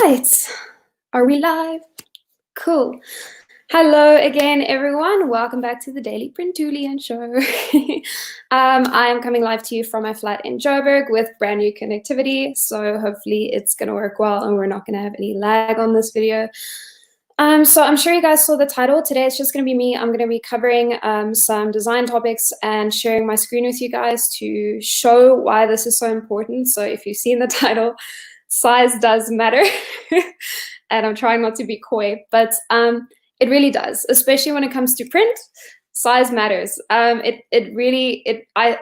right, are we live? Cool. Hello again, everyone. Welcome back to the Daily Printulian Show. I am coming live to you from my flat in Joburg with brand new connectivity, so hopefully it's going to work well and we're not going to have any lag on this video. So I'm sure you guys saw the title. Today it's just going to be me. I'm going to be covering some design topics and sharing my screen with you guys to show why this is so important. So if you've seen the title, size does matter. And I'm trying not to be coy, but it really does, especially when it comes to print. Size matters. I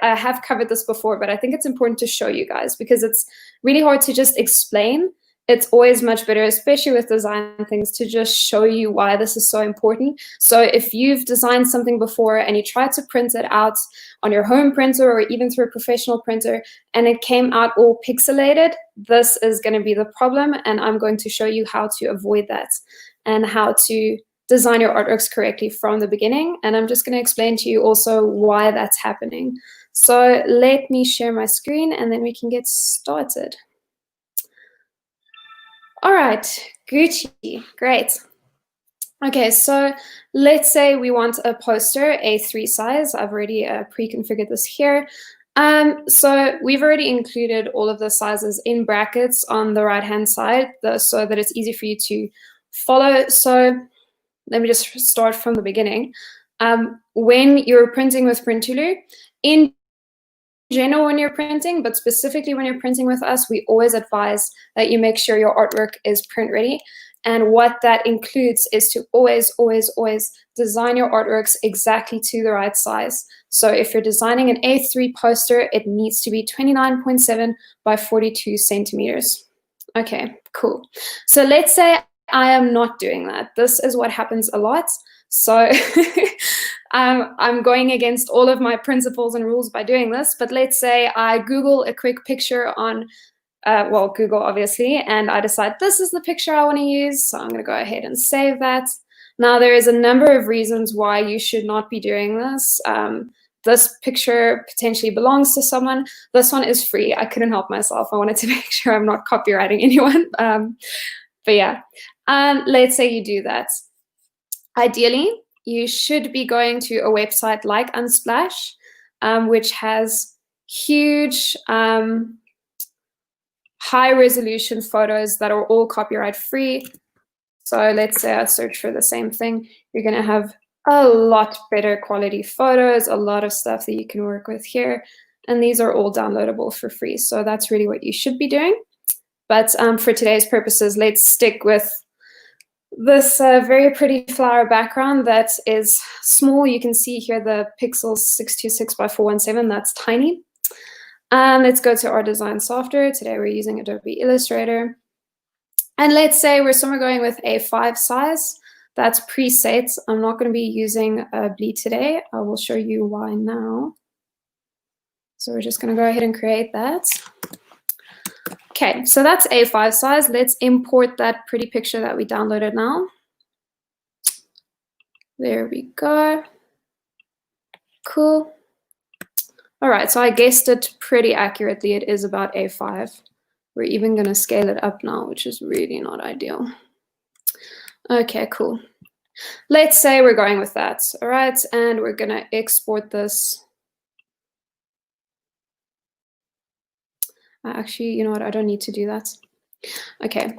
have covered this before, but I think it's important to show you guys because it's really hard to just explain. It's always much better, especially with design things, to just show you why this is so important. So if you've designed something before and you tried to print it out on your home printer or even through a professional printer and it came out all pixelated, this is going to be the problem, and I'm going to show you how to avoid that and how to design your artworks correctly from the beginning. And I'm just going to explain to you also why that's happening. So let me share my screen and then we can get started. All right, Gucci, great. Okay, so let's say we want a poster A3 size. I've already pre-configured this here. So we've already included all of the sizes in brackets on the right-hand side so that it's easy for you to follow. So let me just start from the beginning. When you're printing with Printulu, in general when you're printing, but specifically when you're printing with us, we always advise that you make sure your artwork is print ready. And what that includes is to always, always, always design your artworks exactly to the right size. So if you're designing an A3 poster, it needs to be 29.7 by 42 centimeters. Okay, cool. So let's say I am not doing that. This is what happens a lot. So I'm going against all of my principles and rules by doing this, but let's say I Google a quick picture on, well, Google obviously, and I decide this is the picture I want to use, so I'm going to go ahead and save that. Now, there is a number of reasons why you should not be doing this. This picture potentially belongs to someone. This one is free. I couldn't help myself. I wanted to make sure I'm not copywriting anyone. But yeah, let's say you do that. Ideally, you should be going to a website like Unsplash, which has huge high-resolution photos that are all copyright free. So let's say I search for the same thing. You're going to have a lot better quality photos, a lot of stuff that you can work with here. And these are all downloadable for free. So that's really what you should be doing. But for today's purposes, let's stick with this very pretty flower background that is small. You can see here the pixels 626 by 417. That's tiny. Let's go to our design software. Today we're using Adobe Illustrator. And let's say we're somewhere going with A5 size. That's preset. I'm not going to be using bleed today. I will show you why now. So we're just going to go ahead and create that. Okay, so that's A5 size. Let's import that pretty picture that we downloaded now. There we go. Cool. All right, so I guessed it pretty accurately. It is about A5. We're even going to scale it up now, which is really not ideal. Okay, cool. Let's say we're going with that. All right, and we're going to export this. Actually, you know what? I don't need to do that. Okay.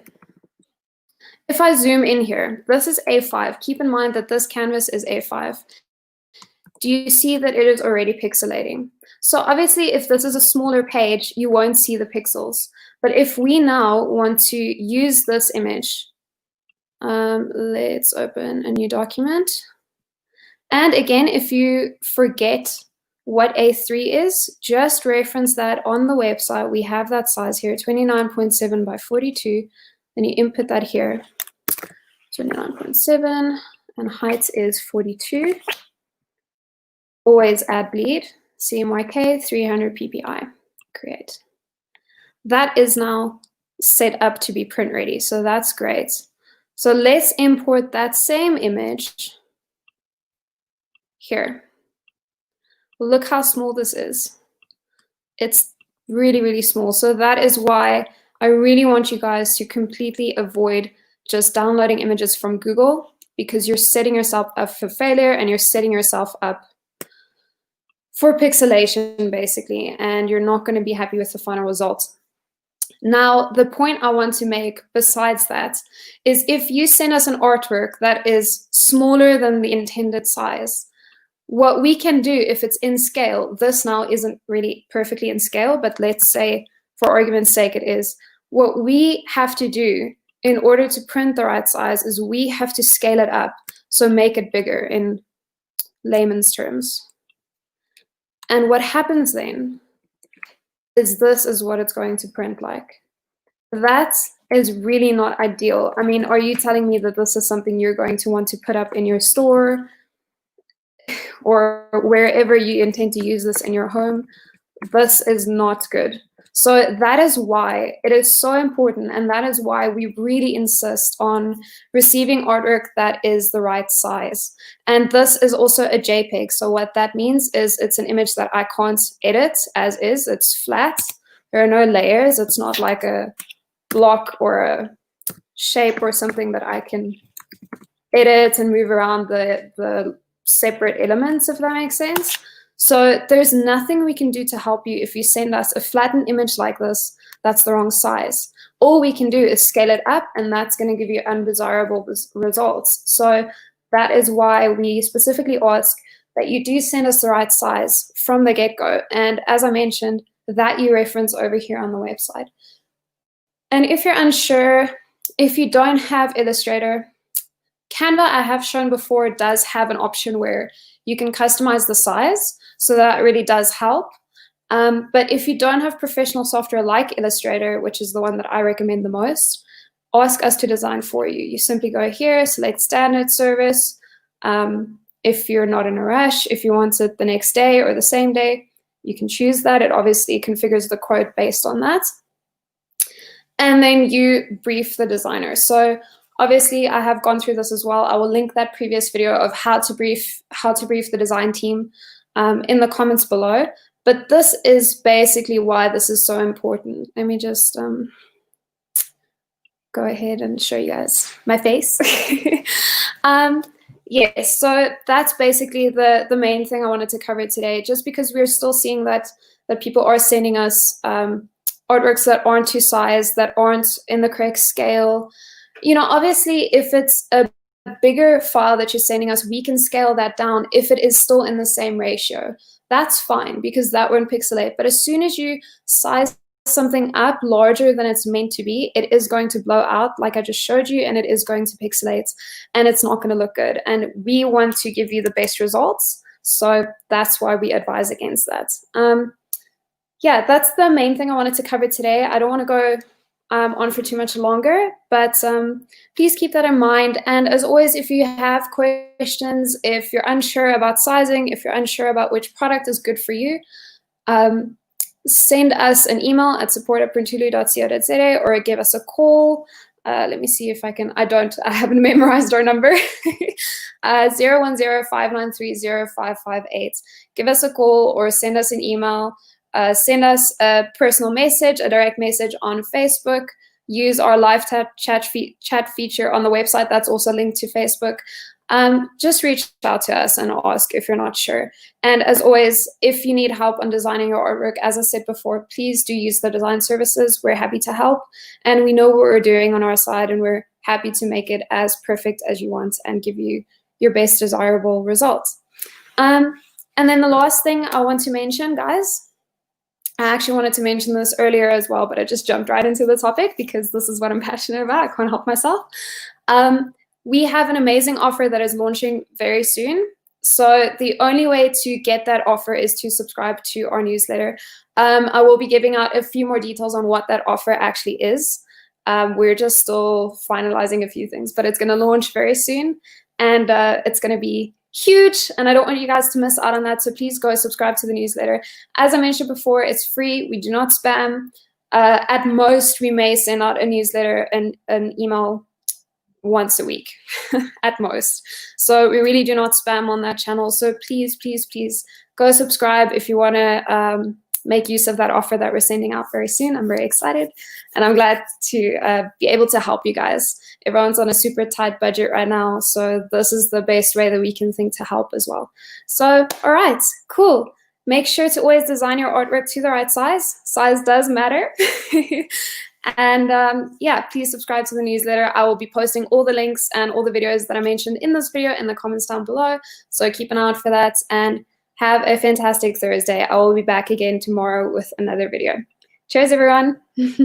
If I zoom in here, this is A5. Keep in mind that this canvas is A5. Do you see that it is already pixelating? So obviously, if this is a smaller page, you won't see the pixels. But if we now want to use this image, let's open a new document. And again, if you forget what A3 is, just reference that on the website. We have that size here, 29.7 by 42. Then you input that here, 29.7, and height is 42. Always add bleed, CMYK, 300 PPI, create. That is now set up to be print ready, so that's great. So let's import that same image here. Look how small this is. It's really, really small. So that is why I really want you guys to completely avoid just downloading images from Google, because you're setting yourself up for failure and you're setting yourself up for pixelation, basically, and you're not going to be happy with the final result. Now, the point I want to make besides that is if you send us an artwork that is smaller than the intended size, what we can do if it's in scale, this now isn't really perfectly in scale, but let's say for argument's sake it is, what we have to do in order to print the right size is we have to scale it up, so make it bigger in layman's terms. And what happens then is this is what it's going to print like. That is really not ideal. I mean, are you telling me that this is something you're going to want to put up in your store or wherever you intend to use this in your home? This is not good. So that is why it is so important, and that is why we really insist on receiving artwork that is the right size. And this is also a JPEG. So what that means is it's an image that I can't edit as is. It's flat. There are no layers. It's not like a block or a shape or something that I can edit and move around the separate elements, if that makes sense. So there's nothing we can do to help you if you send us a flattened image like this that's the wrong size. All we can do is scale it up, and that's going to give you undesirable results. So that is why we specifically ask that you do send us the right size from the get-go. And as I mentioned, that you reference over here on the website. And if you're unsure, if you don't have Illustrator, Canva, I have shown before, does have an option where you can customize the size, so that really does help. But if you don't have professional software like Illustrator, which is the one that I recommend the most, ask us to design for you. You simply go here, select standard service. If you're not in a rush, if you want it the next day or the same day, you can choose that. It obviously configures the quote based on that. And then you brief the designer. So obviously, I have gone through this as well. I will link that previous video of how to brief the design team in the comments below. But this is basically why this is so important. Let me just go ahead and show you guys my face. Yes, so that's basically the main thing I wanted to cover today, just because we're still seeing that people are sending us artworks that aren't to size, that aren't in the correct scale. You know, obviously, if it's a bigger file that you're sending us, we can scale that down if it is still in the same ratio. That's fine, because that won't pixelate. But as soon as you size something up larger than it's meant to be, it is going to blow out, like I just showed you, and it is going to pixelate, and it's not going to look good. And we want to give you the best results, so that's why we advise against that. Yeah, that's the main thing I wanted to cover today. I don't want to go on for too much longer, but please keep that in mind. And as always, if you have questions, if you're unsure about sizing, if you're unsure about which product is good for you, send us an email at support@printulu.co.za or give us a call. Let me see if I can, I haven't memorized our number. 010-593-0558. Give us a call or send us an email. Send us a personal message, a direct message on Facebook. Use our live chat feature on the website. That's also linked to Facebook. Just reach out to us and ask if you're not sure. And as always, if you need help on designing your artwork, as I said before, please do use the design services. We're happy to help. And we know what we're doing on our side, and we're happy to make it as perfect as you want and give you your best desirable results. And then the last thing I want to mention, guys, I actually wanted to mention this earlier as well, but I just jumped right into the topic because this is what I'm passionate about. I can't help myself. We have an amazing offer that is launching very soon. So the only way to get that offer is to subscribe to our newsletter. I will be giving out a few more details on what that offer actually is. We're just still finalizing a few things, but it's going to launch very soon, and it's going to be huge, and I don't want you guys to miss out on that, so please go subscribe to the newsletter. As I mentioned before, it's free. We do not spam. At most, we may send out a newsletter and an email once a week, at most. So we really do not spam on that channel. So please, please, please go subscribe if you want to make use of that offer that we're sending out very soon. I'm very excited, and I'm glad to be able to help you guys. Everyone's on a super tight budget right now, so this is the best way that we can think to help as well. So, all right, cool. Make sure to always design your artwork to the right size. Size does matter. And yeah, please subscribe to the newsletter. I will be posting all the links and all the videos that I mentioned in this video in the comments down below. So keep an eye out for that, and have a fantastic Thursday. I will be back again tomorrow with another video. Cheers, everyone.